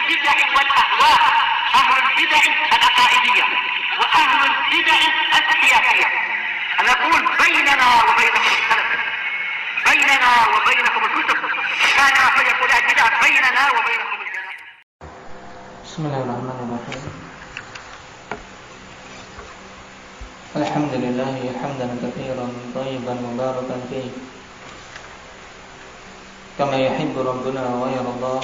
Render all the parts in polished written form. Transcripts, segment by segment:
البدع والأهواء، أهل البدع العقائدية وأهل البدع السياسية. أنا أقول بيننا وبينكم السلف، بيننا وبينكم الكتب، كان فيقول البدع بيننا وبينكم الجنة. بسم الله الرحمن الرحيم. الحمد لله حمدا كثيرا طيبا مباركا فيه كما يحب ربنا ويرضى.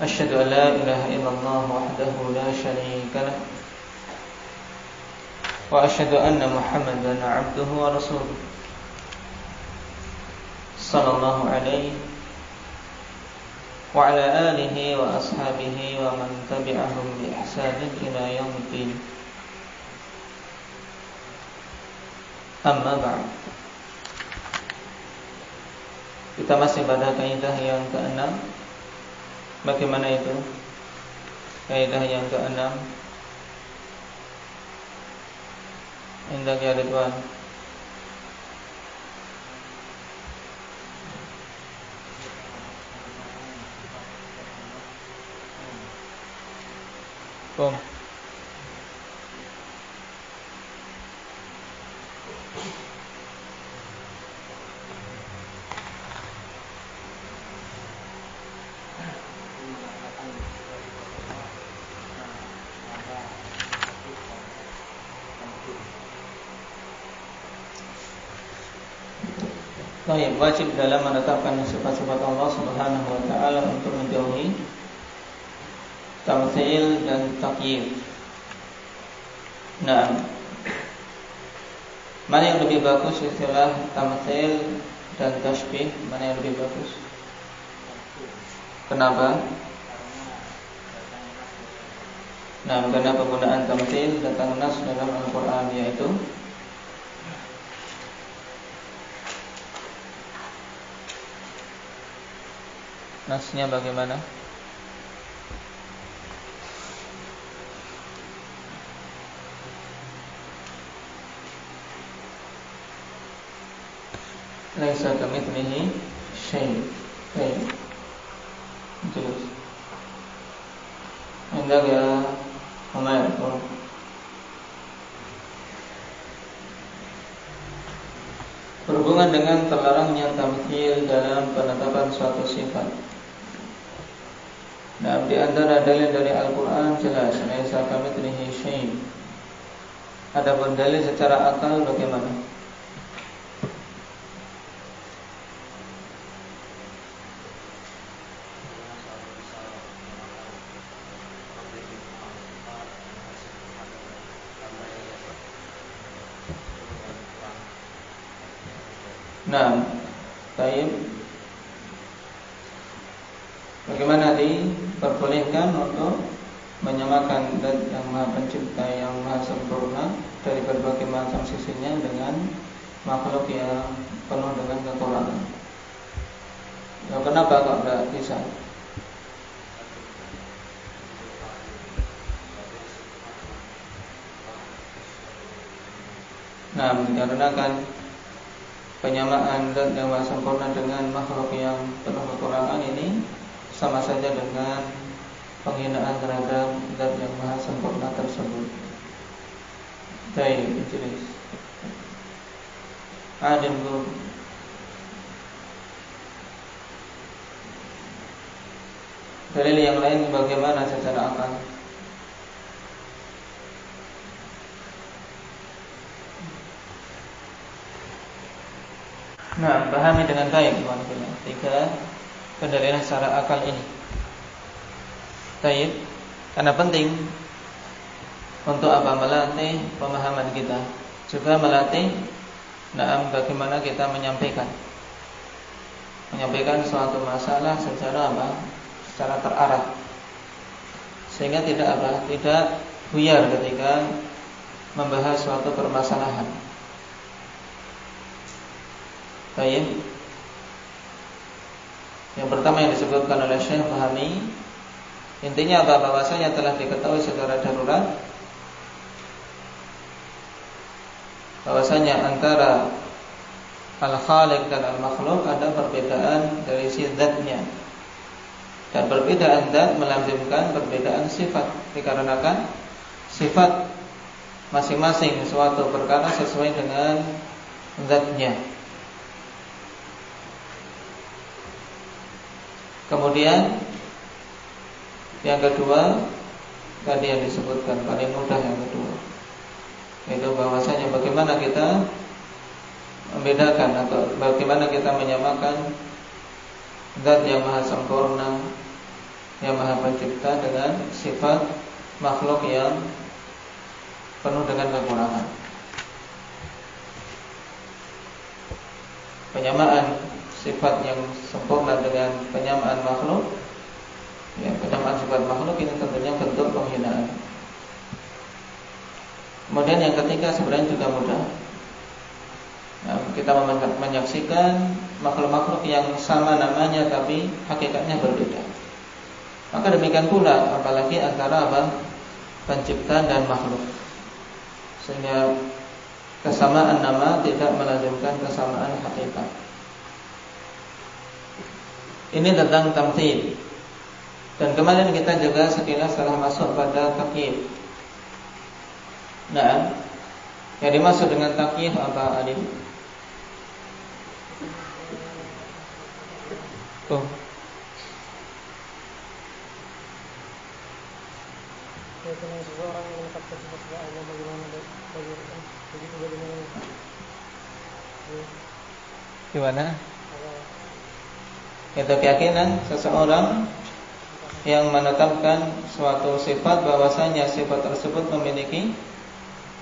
أشهد أن لا إله إلا الله وحده لا شريك له، وأشهد أن محمدا عبده ورسوله صلى الله عليه وعلى آله وأصحابه ومن تبعهم بإحسان إلى يوم الدين. Amma ba'd. Kita masih pada kaidah yang ke-6. Bagaimana itu? Kaidah yang ke-6. Indah ya Ridwan. Kom. Wajib dalam menetapkan sifat-sifat Allah Subhanahu wa taala untuk menjauhi tamtsil dan takyif. Nah, mana yang lebih bagus istilah tamtsil dan tasbih? Mana yang lebih bagus? Kenapa? Nah, karena penggunaan tamtsil datang nas dalam Al-Qur'an, yaitu nasnya bagaimana? Laisa kamitslihi syai'. Jelas. Anda ya Umar. Berhubungan dengan terlarangnya tamtsil dalam penetapan suatu sifat. Nah, di antara dalil dari Al-Quran jelas laisa kamitslihi syai'. Adapun dalil secara akal bagaimana? Nah, baik. Bagaimana diperbolehkan untuk menyamakan zat yang Maha Pencipta, yang Maha Sempurna dari berbagai macam sisinya dengan makhluk yang penuh dengan kekurangan? Ya, kenapa kok tidak bisa? Nah, dikarenakan penyamaan zat yang Maha Sempurna dengan makhluk yang penuh kekurangan ini sama saja dengan penghinaan terhadap zat yang Maha Sempurna tersebut. Baik, jelas. Adem guru. Dalil yang lain bagaimana secara akal? Nah, pahami dengan baik teman-teman. Tiga pendalilan secara akal ini. Baik, karena penting untuk apa? Melatih pemahaman kita, juga melatih bagaimana kita menyampaikan suatu masalah secara apa? Secara terarah, sehingga tidak buyar ketika membahas suatu permasalahan. Baik. Yang pertama yang disebutkan oleh Syekh, pahami intinya apa? Bahwasanya telah diketahui secara darurat bahwasanya antara Al-Khaliq dan Al-Makhluk ada perbedaan dari si zatnya. Dan perbedaan zat melazimkan perbedaan sifat, dikarenakan sifat masing-masing suatu perkara sesuai dengan zatnya. Kemudian yang kedua tadi yang disebutkan paling mudah, yang kedua yaitu bahwasanya bagaimana kita membedakan atau bagaimana kita menyamakan zat yang maha sempurna, yang maha pencipta dengan sifat makhluk yang penuh dengan kekurangan. Penyamaan sifat yang sempurna dengan penyamaan makhluk, ya, penyamaan sifat makhluk ini tentunya bentuk penghinaan. Kemudian yang ketiga sebenarnya juga mudah. Nah, kita menyaksikan makhluk-makhluk yang sama namanya tapi hakikatnya berbeda. Maka demikian pula apalagi antara pencipta dan makhluk. Sehingga kesamaan nama tidak melazimkan kesamaan hakikat. Ini tentang tamthil. Dan kemarin kita juga sekilas telah masuk pada takyif. Nah, yang dimaksud dengan takyif apa, Adil? Tuh. Dengan seseorang yang menetapkan sifat Allah bagaimana begitu bagaimana? Gimana? Itu keyakinan seseorang yang menetapkan suatu sifat bahwasanya sifat tersebut memiliki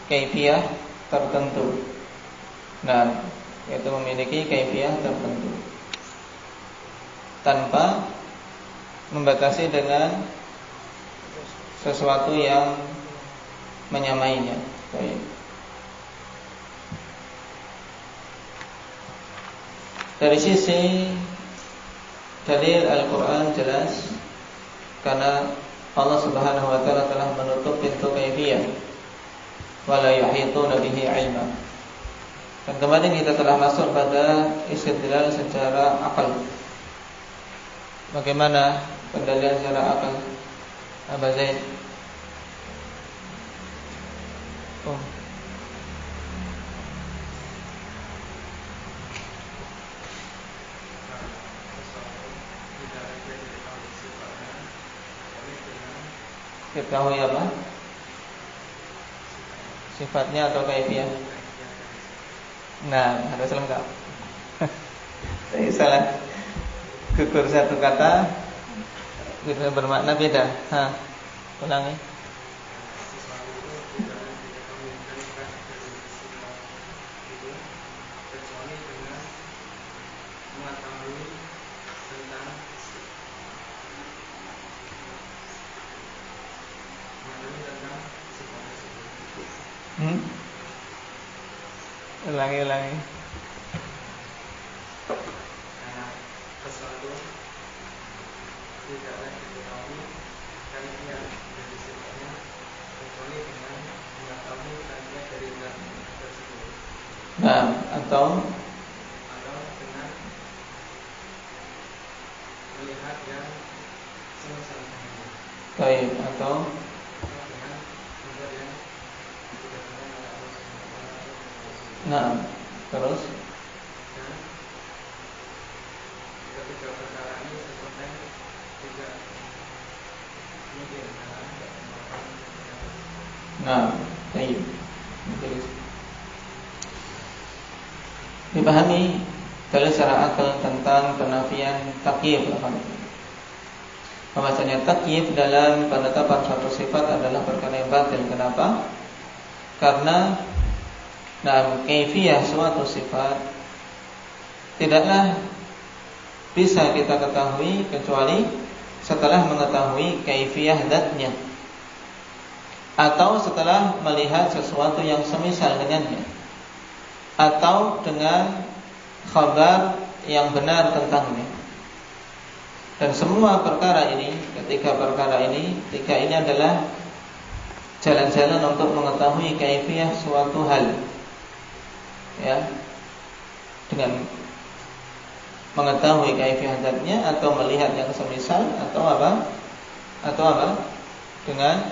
kaifiyah tertentu. Nah, itu memiliki kaifiyah tertentu tanpa membatasi dengan sesuatu yang menyamainya. Baik. Dari sisi dalil Al-Quran jelas, karena Allah Subhanahu wa ta'ala telah menutup pintu kaifiyah, wala yuhituna bihi ilma. Dan kemarin kita telah masuk pada istidlal secara akal. Bagaimana pendalilan secara akal? Aba Zaid. Ketahui apa? Sifatnya atau kaifiyah? Nah, harus lengkap. Saya salah gugur satu kata, gugur bermakna beda. Ulangi. Ulangi. Sesuatu tidaklah diketahui kaifiyah dari sifatnya kecuali dengan mengetahui kaifiyah dari zat tersebut. Nah, atau dengan melihat yang semisal dengannya. baik, atau Dengan melihat yang dikatakan oleh Allah Subhanahu wa ta'ala. nah, terus Dan ketiga perkara ini sebenarnya tidak mungkin dalam kesempatan yang nah, baik. Dipahami dalil secara akal tentang penafian takyif. Bahwasanya takyif dalam penetapan suatu sifat adalah perkara yang batil. Kenapa? Karena dalam kaifiyah suatu sifat tidaklah bisa kita ketahui kecuali setelah mengetahui kaifiyah zatnya, atau setelah melihat sesuatu yang semisal dengannya, atau dengan khabar yang benar tentangnya. Dan semua perkara ini, ketika ini adalah jalan-jalan untuk mengetahui kaifiyah suatu hal, ya, dengan mengetahui kaifiyah zatnya atau melihat yang semisal atau apa? Dengan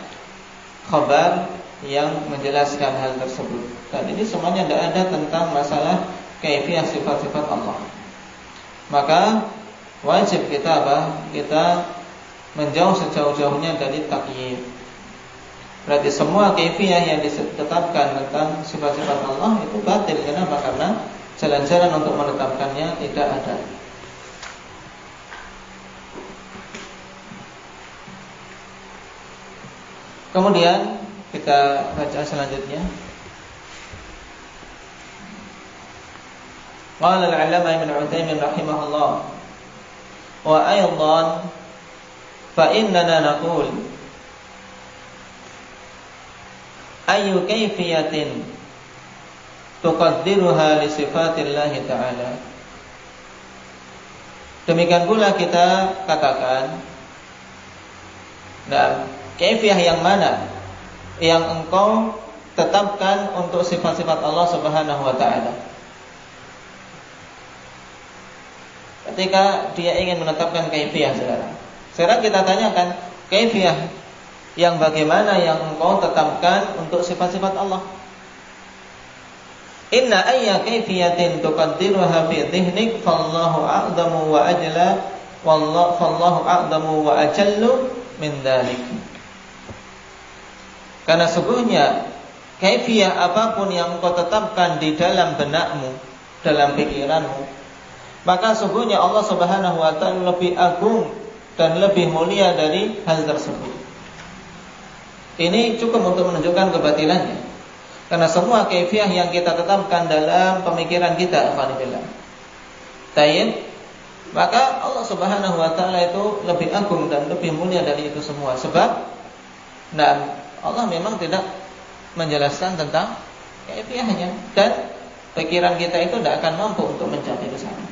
khabar yang menjelaskan hal tersebut. Dan ini semuanya tidak ada tentang masalah kaifiyah sifat-sifat Allah. Maka wajib kita kita menjauh sejauh-jauhnya dari takyif. Berarti semua kaifiyah yang ditetapkan tentang sifat-sifat Allah itu batil. Kenapa? Karena jalan-jalan untuk menetapkannya tidak ada. Kemudian kita baca selanjutnya. Qala al-'allamah Ibnu Utsaimin rahimahullah wa aidan fa innana naqul ayyu kayfiyatin tuqaddiruha li sifatillah ta'ala. Demikian pula kita katakan, nah, kaifiyah yang mana yang engkau tetapkan untuk sifat-sifat Allah Subhanahu wa taala. Ketika dia ingin menetapkan kaifiyah sekarang kita tanyakan kaifiyah yang bagaimana yang engkau tetapkan untuk sifat-sifat Allah. Inna ayya kaifiyatin tuqaddiruha fi dhihnik fallahu a'zamu wa ajla fallahu a'zamu wa ajallu min dhalik. Karena sungguhnya kaifiyah apapun yang engkau tetapkan di dalam benakmu, dalam pikiranmu, maka sungguhnya Allah Subhanahu wa taala lebih agung dan lebih mulia dari hal tersebut. Ini cukup untuk menunjukkan kebatilannya. Karena semua kaifiyah yang kita tetapkan dalam pemikiran kita, maka Allah Subhanahu wa taala itu lebih agung dan lebih mulia dari itu semua. Sebab Allah memang tidak menjelaskan tentang kaifiyahnya dan pikiran kita itu tidak akan mampu untuk mencapai ke sana.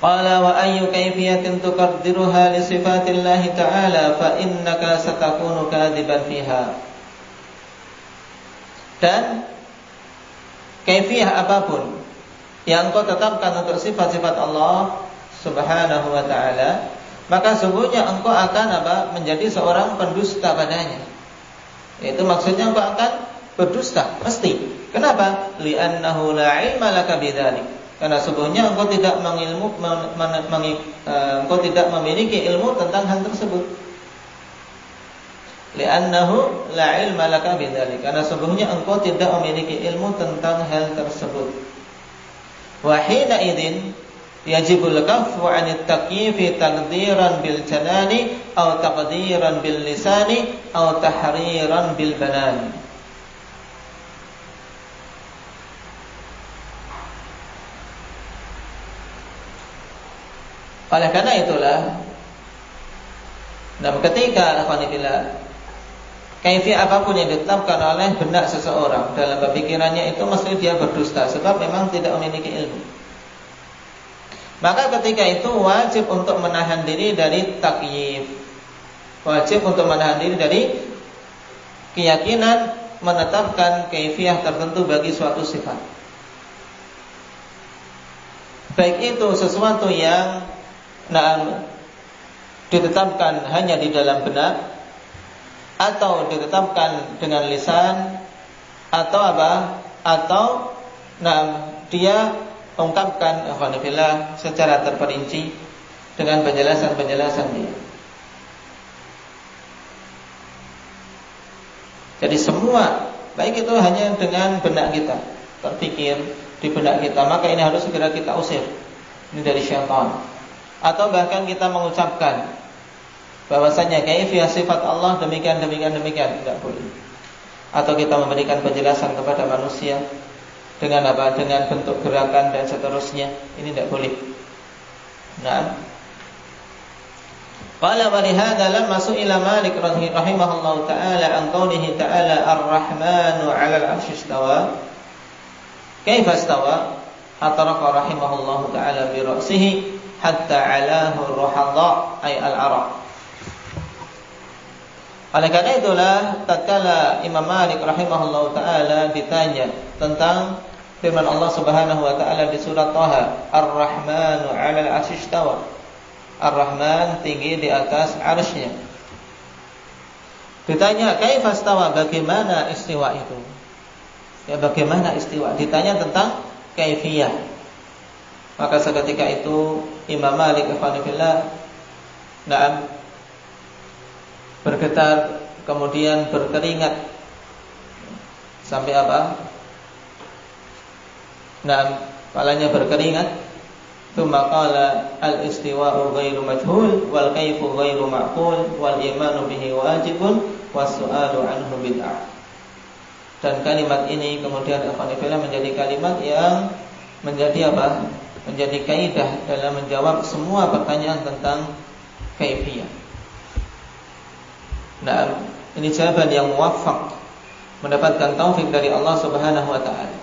Qala wa ayyu kayfiyatin tuqaddiruha li sifatillahi ta'ala fa innaka satakunu kadiban fiha. Dan kaifiyah apapun yang engkau tetapkan untuk sifat-sifat Allah Subhanahu wa ta'ala, maka sungguhnya engkau akan menjadi seorang pendusta padanya. Itu maksudnya engkau akan berdusta, pasti. Kenapa? Li'annahu la ilma laka bidzalik. Karena sungguhnya engkau tidak engkau tidak memiliki ilmu tentang hal tersebut. Li'annahu la ilma laka bidzalik. Karena sungguhnya engkau tidak memiliki ilmu tentang hal tersebut. Wa hina idzin yajibul kaffu 'anit takyifi taqdiran bil janani aw taqdiran bil lisani aw tahriran bil banani. Oleh karena itulah, ketika kaifiyah apapun yang ditetapkan oleh benak seseorang dalam pikirannya itu mesti dia berdusta, sebab memang tidak memiliki ilmu. Maka ketika itu wajib untuk menahan diri dari takyif, wajib untuk menahan diri dari keyakinan menetapkan kaifiyah tertentu bagi suatu sifat. Baik itu sesuatu yang ditetapkan hanya di dalam benak, atau ditetapkan dengan lisan, atau dia ungkapkan secara terperinci dengan penjelasan-penjelasan dia. Jadi semua, baik itu hanya dengan benak kita, terpikir di benak kita, maka ini harus segera kita usir. Ini dari syaitan. Atau bahkan kita mengucapkan bahwasanya kaifiyah sifat Allah demikian, tidak boleh. Atau kita memberikan penjelasan kepada manusia dengan dengan bentuk gerakan dan seterusnya, ini tidak boleh. Qala wa lihadza lamma su'ila Malik rahimahullahu ta'ala an qawlihi ta'ala ar-rahmanu 'alal 'arsy istawa. Kaifa istawa? Ataraqa rahimahullahu ta'ala bi ra'sihi hatta 'alahu ar-ruhadha ay al-'araq. Oleh karena itulah tatkala Imam Malik rahimahullahu ta'ala ditanya tentang firman Allah Subhanahu wa taala di surat Thaha, Ar-Rahmanu 'alal 'arsy istawa. Ar-Rahman tinggi di atas 'arsy-Nya. Ditanya, kaifa istawa, bagaimana istiwa itu? Ya, bagaimana istiwa? Ditanya tentang kaifiyah. Maka seketika itu Imam Malik rahimahullah bergetar, kemudian berkeringat sampai apa? Kepalanya berkeringat. Tsumma qala al-istiwa'u ghairu majhul wal kaifu ghairu ma'qul wal imanu bihi wajibun was su'alu anhu bid'ah. Dan kalimat ini kemudian alhamdulillah menjadi kalimat yang menjadi apa? Menjadi kaidah dalam menjawab semua pertanyaan tentang kaifiyah. Ini jawaban yang muwaffaq, mendapatkan taufik dari Allah Subhanahu wa taala.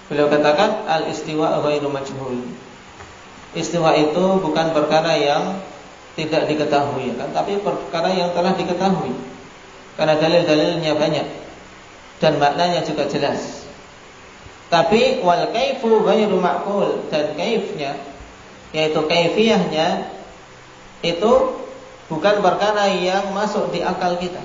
Beliau katakan al-istiwa ghairu majhul. Istiwa itu bukan perkara yang tidak diketahui, kan, tapi perkara yang telah diketahui. Karena dalil-dalilnya banyak dan maknanya juga jelas. Tapi wal kaifu ghairu ma'qul, dan kaifnya, yaitu kaifiyahnya itu bukan perkara yang masuk di akal kita.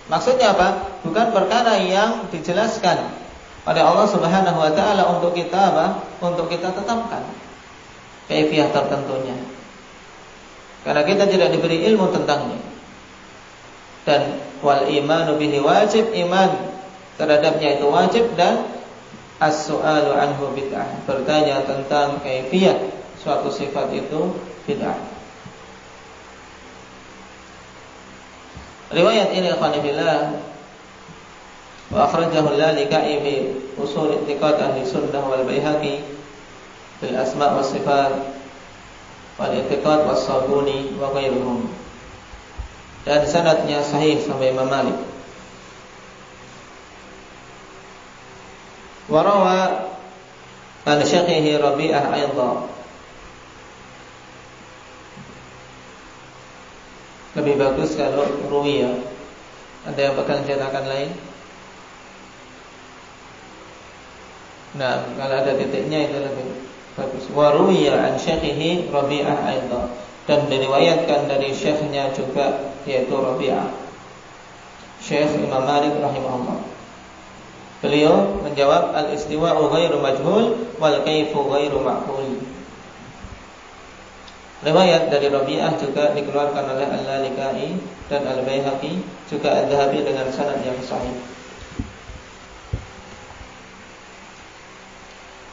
Maksudnya apa? Bukan perkara yang dijelaskan oleh Allah Subhanahu wa taala untuk kita apa? Untuk kita tetapkan kaifiyah tertentunya. Karena kita tidak diberi ilmu tentangnya. Dan wal imanu bihi wajib, iman terhadapnya itu wajib, dan as-su'alu anhu bid'ah, bertanya tentang kaifiyah suatu sifat itu bid'ah. Riwayat ini alhamdulillah wa akhrajahu al-Lalika'i fi usul i'tiqad ahli sunnah wal Baihaqi bil asma' was sifat wal i'tiqad was Sabuni wa ghairuhum. Dan sanadnya sahih sampai Imam Malik. Wa rawa an syekhihi Rabi'ah aidan. Lebih bagus kalau ruwiya. Ada yang bakal cetakan lain? Nah, kalau ada titiknya itu lebih bagus. Wa ruwiya an syekhihi Rabi'ah aidan. Dan diriwayatkan dari syekhnya juga, yaitu Rabi'ah, Syekh Imam Malik rahimahullah. Beliau menjawab al-istiwa'u ghairu majhul wal kaifu ghairu ma'qul. Riwayat dari Rabi'ah juga dikeluarkan oleh Al-Lalika'i dan Al-Baihaqi, juga Al-Dhahabi dengan sanad yang sahih.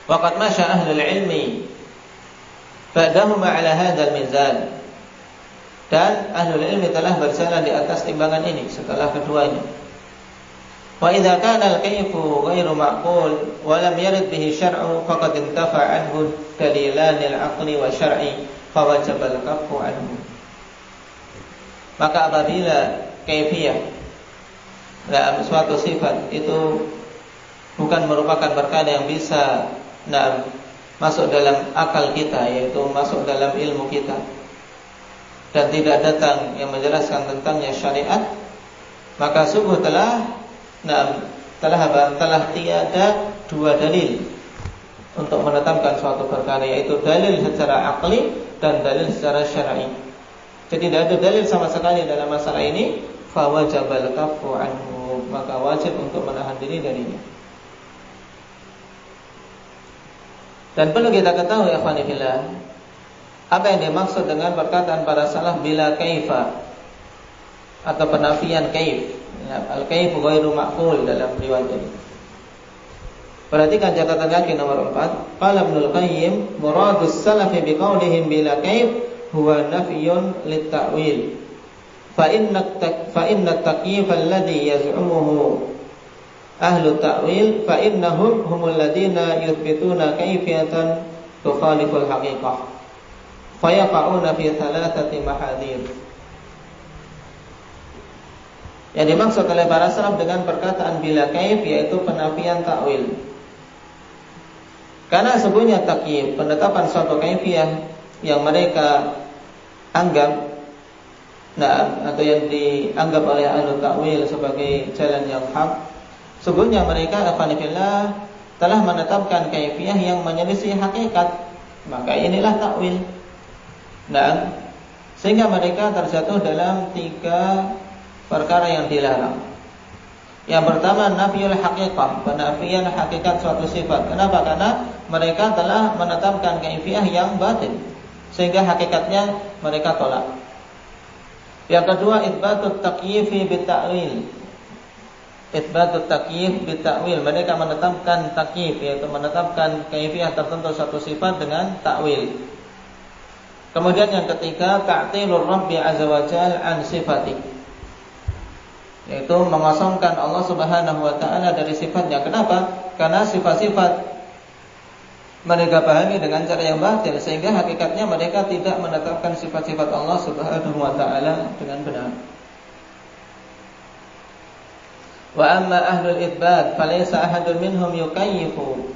Waqad masya ahlul ilmi ba'dahuma ala hadzal mizan. Dan ahlul ilmi telah berjalan di atas timbangan ini setelah keduanya. Wa idza kana al-kayfu ghairu ma'qul wa lam yarid bihi syar'u faqad intafa 'anhu dalilan al-'aqli wa syar'i fa wajaba al-kaffu 'anhu. Maka apabila kaifiyah dalam suatu sifat itu bukan merupakan perkara yang bisa masuk dalam akal kita, yaitu masuk dalam ilmu kita, dan tidak datang yang menjelaskan tentangnya syariat, maka sungguh telah tiada dua dalil untuk menetapkan suatu perkara, yaitu dalil secara akli dan dalil secara syar'i. Jadi tidak ada dalil sama sekali dalam masalah ini, fa wajabal kaffu anhu, maka wajib untuk menahan diri darinya. Dan perlu kita ketahui ya ikhwanillah, apa yang dimaksud dengan perkataan para salaf bila kaifa, atau penafian kaif. Al-kaifu ghairu ma'qul dalam riwayat ini. Perhatikan catatan kaki nomor 4. Qala Ibnul Qayyim, muradus salafi biqaulihim bila kaif huwa nafyun lit-ta'wil. Fa inna at-takyif alladhi yaz'umuhu ahlu ta'wil fa innahum humul ladina yuthbituna kaifiyatan tukhaliful haqiqah fa yaqa'una fi thalathati mahadir. Yang dimaksud oleh para salaf dengan perkataan bila kaif yaitu penafian ta'wil. Karena sebenarnya takyif, penetapan suatu kaifiyah yang mereka anggap atau yang dianggap oleh ahlu ta'wil sebagai jalan yang hak, Sungguhnya mereka afanillah telah menetapkan kaifiyah yang menyelisih hakikat. Maka inilah takwil. Dan sehingga mereka terjatuh dalam 3 perkara yang dilarang. Yang pertama, nafyul haqiqah, penafian hakikat suatu sifat. Kenapa? Karena mereka telah menetapkan kaifiyah yang batil, sehingga hakikatnya mereka tolak. Yang kedua, itsbatut taqyifi bitta'wil. Itsbatut taqyif bitta'wil, mereka menetapkan takyif, yaitu menetapkan kaifiyah tertentu suatu sifat dengan takwil. Kemudian yang ketiga, ta'tilur Rabbi azza wa jalla an sifati, yaitu mengosongkan Allah Subhanahu wa taala dari sifatnya. Kenapa? Karena sifat-sifat mereka pahami dengan cara yang batil, sehingga hakikatnya mereka tidak menetapkan sifat-sifat Allah Subhanahu wa taala dengan benar. Wa amma ahlul itsbat falaysa ahadun minhum yukayyifu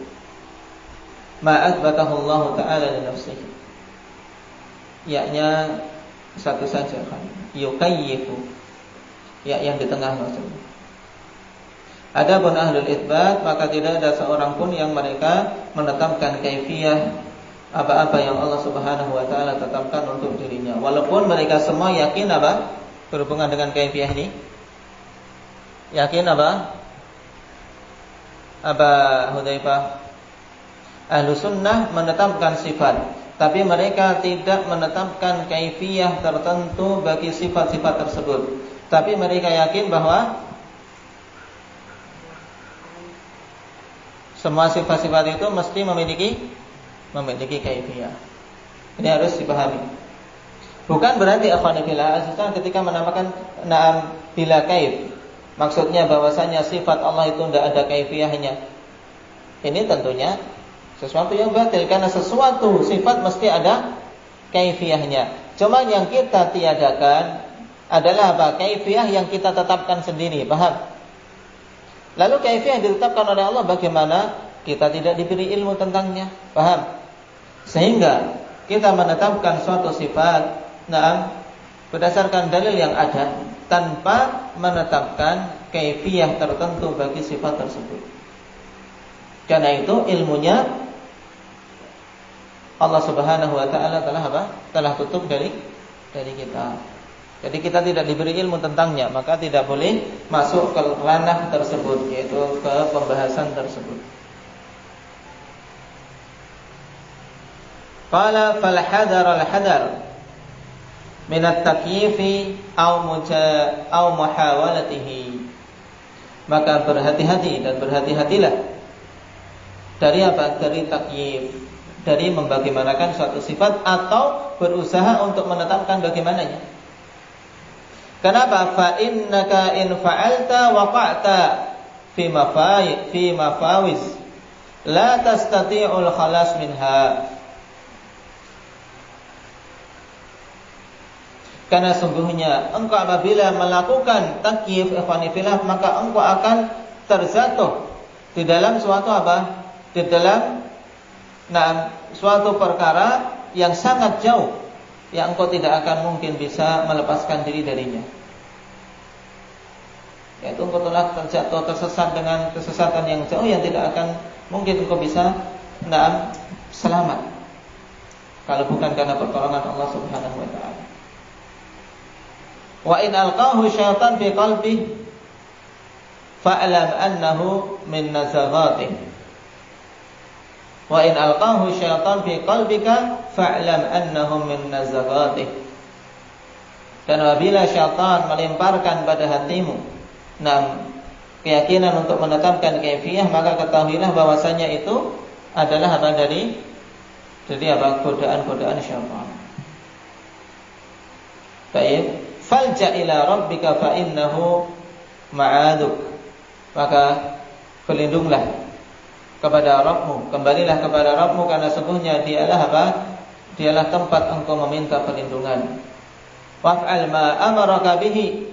ma atsbatahu Allah taala li nafsihi. Ya-nya satu saja kan. Yukayyifu. Ya, yang di tengah maksudnya. Adapun ahlul itsbat, maka tidak ada seorang pun yang mereka menetapkan kaifiyah apa-apa yang Allah Subhanahu wa taala tetapkan untuk dirinya. Walaupun mereka semua yakin apa? Berhubungan dengan kaifiyah ini. Yakin apa? Apa Hudzaifah? Ahlus sunnah menetapkan sifat, tapi mereka tidak menetapkan kaifiyah tertentu bagi sifat-sifat tersebut. Tapi mereka yakin bahwa semua sifat-sifat itu mesti memiliki kaifiyah. Ini harus dipahami. Bukan berarti akhwanillah azza ketika menamakan na'am bila kaif, maksudnya bahwasanya sifat Allah itu tidak ada kaifiyahnya. Ini tentunya sesuatu yang batil, karena sesuatu sifat mesti ada kaifiyahnya. Cuma yang kita tiadakan adalah apa? Kaifiyah yang kita tetapkan sendiri, paham? Lalu kaifiyah yang ditetapkan oleh Allah bagaimana? Kita tidak diberi ilmu tentangnya, paham? Sehingga kita menetapkan suatu sifat, berdasarkan dalil yang ada, tanpa menetapkan kaifiyah tertentu bagi sifat tersebut. Karena itu ilmunya Allah Subhanahu wa taala telah apa? Telah tutup dari kita. Jadi kita tidak diberi ilmu tentangnya, maka tidak boleh masuk ke ranah tersebut, yaitu ke pembahasan tersebut. Qala fal hadar al hadar min at-takyifi aw muhawalatihi. Maka berhati-hati dan berhati-hatilah dari apa? Dari takyif, dari membagaimanakan suatu sifat atau berusaha untuk menetapkan bagaimananya. Kenapa? Fa innaka in fa'alta waqa'ta fi mafawiz la tastati'ul khalas minha. Karena sungguhnya engkau apabila melakukan takyif ikhwanifillah, maka engkau akan terjatuh di dalam suatu apa? Di dalam suatu perkara yang sangat jauh, yang engkau tidak akan mungkin bisa melepaskan diri darinya. Yaitu engkau telah terjatuh, tersesat dengan kesesatan yang jauh yang tidak akan mungkin engkau bisa selamat kalau bukan karena pertolongan Allah Subhanahu wa taala. Wa in alqahu syaitan fi qalbi fa'lam annahu min nazaghatih. Wa in alqahu syaitan fi qalbika fa'lam annahu min nazaghatih. Dan apabila syaitan melemparkan pada hatimu keyakinan untuk menetapkan kaifiyah, maka ketahuilah bahwasanya itu adalah apa? Dari godaan-godaan syaitan. Baik, falja ila rabbika fa innahu ma'aduk. Maka berlindunglah kepada Rabbmu, kembalilah kepada Rabbmu, karena sesungguhnya dialah apa? Dialah tempat engkau meminta perlindungan. Waf'al ma amaraka bihi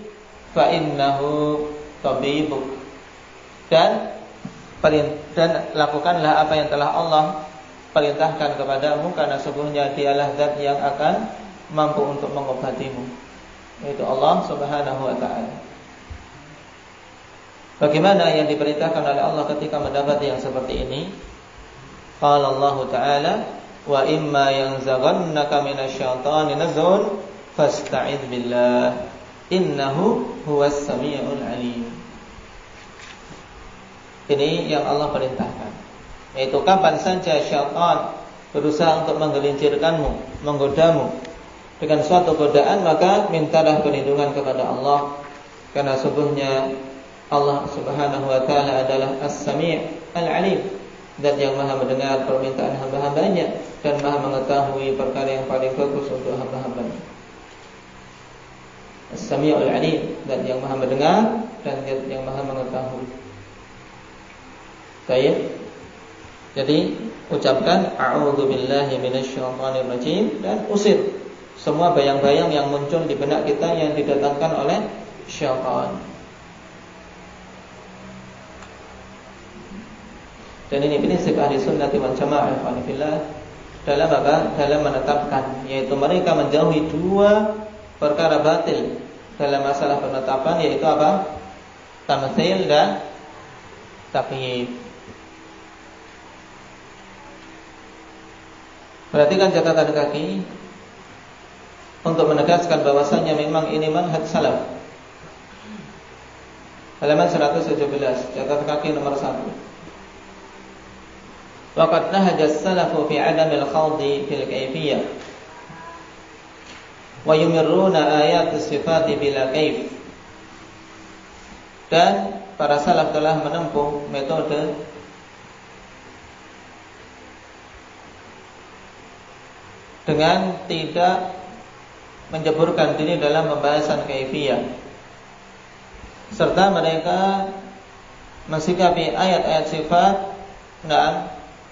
fa innahu tabibuk. Dan lakukanlah apa yang telah Allah perintahkan kepadamu, karena sesungguhnya dialah zat yang akan mampu untuk mengobatimu, yaitu Allah Subhanahu wa ta'ala. Bagaimana yang diperintahkan oleh Allah ketika mendapat yang seperti ini? Qala Allah Ta'ala, wa imma yanzaghannaka minasyaitani nazghun fasta'idz billah innahu huwas samiul alim. Ini yang Allah perintahkan, yaitu kapan saja syaitan berusaha untuk menggelincirkanmu, menggodamu dengan suatu godaan, maka mintalah perlindungan kepada Allah, karena sungguhnya Allah Subhanahu wa Ta'ala adalah As-Sami' Al-Alim, Zat yang maha mendengar permintaan hamba-hambanya dan maha mengetahui perkara yang paling bagus untuk hamba-hambanya. As-Sami'ul Alim, Zat yang maha mendengar dan Zat yang maha mengetahui. Baik. Jadi ucapkan a'udzu billahi minasyaitonir rajim dan usir semua bayang-bayang yang muncul di benak kita yang didatangkan oleh syaitan. Dan ini prinsip ahli sunnah wal jamaah dalam apa? Dalam menetapkan, yaitu mereka menjauhi dua perkara batil dalam masalah penetapan, yaitu apa? Tamtsil dan takyif. Perhatikan catatan kaki untuk menegaskan bahwasannya memang ini manhaj salaf. Halaman 117, catatan kaki nomor 1. Waqad nahaja as-salafu fi 'adami al-khawdi fil kayfiyah wa yumirruna ayat as-sifati bila kayf. Dan para salaf telah menempuh metode dengan tidak menjeburkan diri dalam pembahasan kaifiyah, serta mereka mensikapi ayat-ayat sifat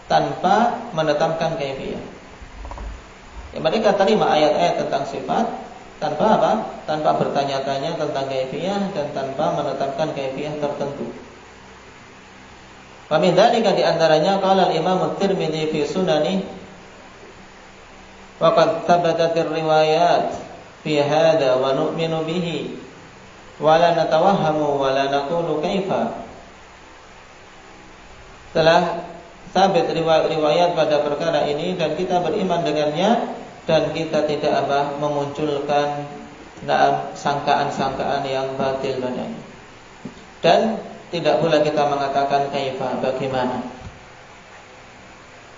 tanpa menetapkan kaifiyah. Ya, mereka terima ayat-ayat tentang sifat tanpa apa? Tanpa bertanya-tanya tentang kaifiyah dan tanpa menetapkan kaifiyah tertentu. Wa min dzalika di antaranya qala al-Imam at-Tirmidzi fi sunani wa qad thabatat ar-riwayat fi hadha wa nu'minu bihi wa la natawahhamu wa la naqulu kaifa. Telah sabit riwayat pada perkara ini dan kita beriman dengannya dan kita tidak memunculkan sangkaan-sangkaan yang batil padanya. Dan tidak pula kita mengatakan kaifa, bagaimana.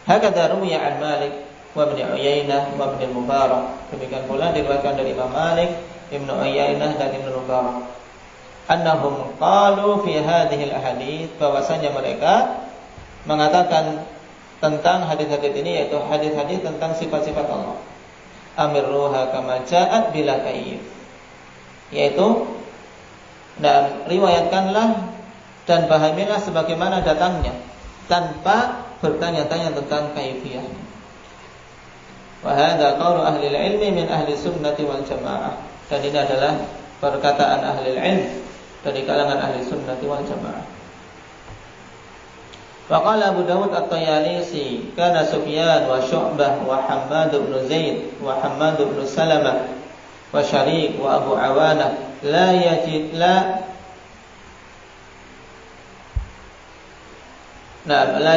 Hakadha ruwiya an Malik wa Ibnu Uyainah wa Ibnu Mubarak. Demikian pula diriwayatkan dari Imam Malik, Ibnu Uyainah dan Ibnu Mubarak. Annahum qalu fi hadhihi al-ahadits, bahwasanya mereka mengatakan tentang hadis-hadis ini, yaitu hadis-hadis tentang sifat-sifat Allah. Amirruha kama ja'at bila kaif, yaitu dan riwayatkanlah dan pahamilah sebagaimana datangnya tanpa bertanya-tanya tentang kaifiyah. Wa hadza qaulu ahli ilmi min ahli sunnati wal jamaah. Dan ini adalah perkataan ahli ilm dari kalangan ahli sunnati wal jamaah. Waqala Abu Dawud at-Tayalisi kana Sufyan wa Syu'bah wa Hammad bin Zaid wa Hammad bin Salamah wa Syariq wa Abu Awanah la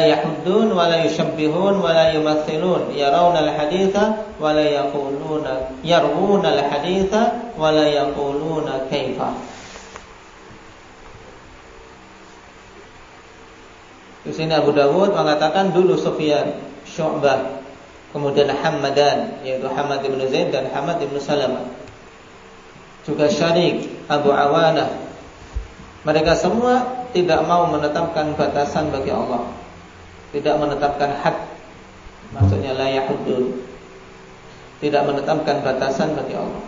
yahuddun wa la yushabbihun wa la yumaththilun yarawna al-haditha wa la yaquluna yarwuna al-haditha wa la yaquluna kaifa. Di sini Abu Dawud mengatakan dulu Sufyan, Syu'bah, kemudian Hammadan, yaitu Hammad bin Zaid dan Hammad bin Salamah, juga Syariq, Abu Awanah. Mereka semua tidak mau menetapkan batasan bagi Allah, tidak menetapkan had, maksudnya la yahuddun, tidak menetapkan batasan bagi Allah.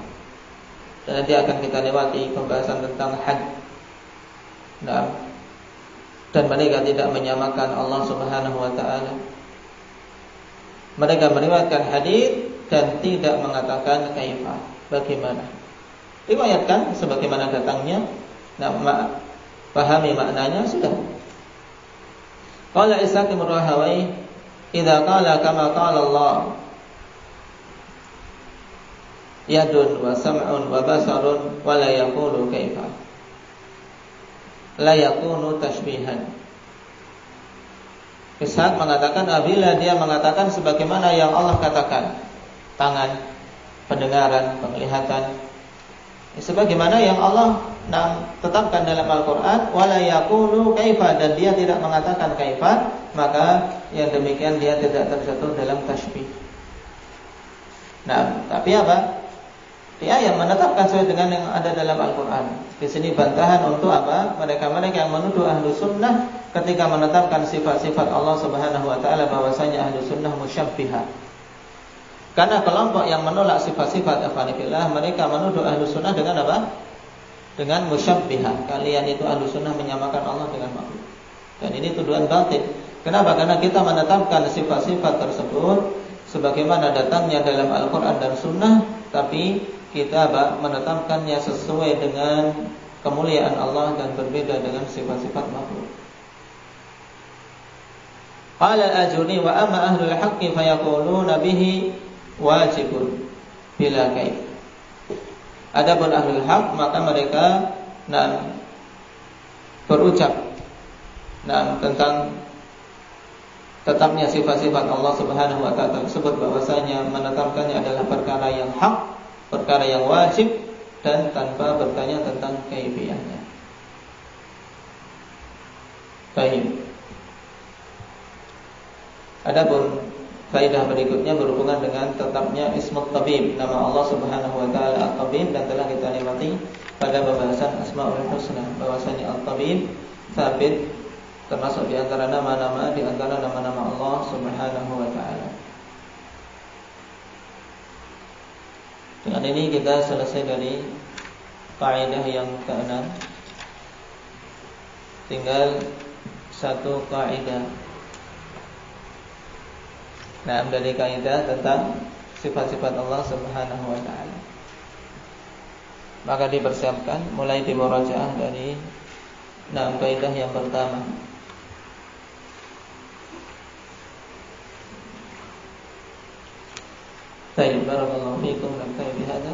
Dan nanti akan kita lewati pembahasan tentang had. Dan mereka tidak menyamakan Allah Subhanahu wa Ta'ala. Mereka meriwayatkan hadis dan tidak mengatakan kaifa, bagaimana. Riwayatkan sebagaimana datangnya, pahami maknanya, sudah. Qala Ishaq bin Rahawayh, idza qala kama qala Allah yadun wa sam'un wa basarun wa la yaqulu kaifa. la yakunu tashbihan. Ishaq mengatakan apabila dia mengatakan sebagaimana yang Allah katakan, tangan, pendengaran, penglihatan, sebagaimana yang Allah tetapkan dalam Al-Quran, wala yaqulu kaifa, dan dia tidak mengatakan kaifa, maka yang demikian dia tidak terjatuh dalam tasybih. Nah, tapi apa? Dia yang menetapkan sesuai dengan yang ada dalam Al-Quran. Di sini bantahan untuk apa? Mereka-mereka yang menuduh ahlu sunnah ketika menetapkan sifat-sifat Allah Subhanahu Wa Taala bahwasanya ahlu sunnah musyabbihah. Karena kelompok yang menolak sifat-sifat afanillah, mereka menuduh ahlu sunnah dengan apa? Dengan musyabbihah. Kalian itu ahlu sunnah menyamakan Allah dengan makhluk. Dan ini tuduhan batil. Kenapa? Karena kita menetapkan sifat-sifat tersebut sebagaimana datangnya dalam Al-Quran dan Sunnah, tapi kita menetapkannya sesuai dengan kemuliaan Allah dan berbeda dengan sifat-sifat makhluk. Qala al-Ajuri wa amma ahlul haqqi fayaquluna bihi wajibun bila kaif. Adapun ahlul haq, maka mereka berucap tentang tetapnya sifat-sifat Allah Subhanahu Wa Taala tersebut, bahwasanya menetapkannya adalah perkara yang hak, perkara yang wajib, dan tanpa bertanya tentang kaifiyahnya. Baik. Adapun faedah berikutnya berhubungan dengan tetapnya Ismut Tabib, nama Allah Subhanahu Wa Taala At-Tabib, dan telah kita lewati pada pembahasan Asmaul Husna, bahwasanya At-Tabib sabit termasuk di antara nama-nama Allah Subhanahu Wa Taala. Dengan ini kita selesai dari kaidah yang ke-6. Tinggal satu kaidah. Dari kaidah tentang sifat-sifat Allah Subhanahu Wa Taala. Maka dipersiapkan mulai dimurajaah dari kaidah yang pertama. Baik, barakallahu fiikum, naktafi bihadza.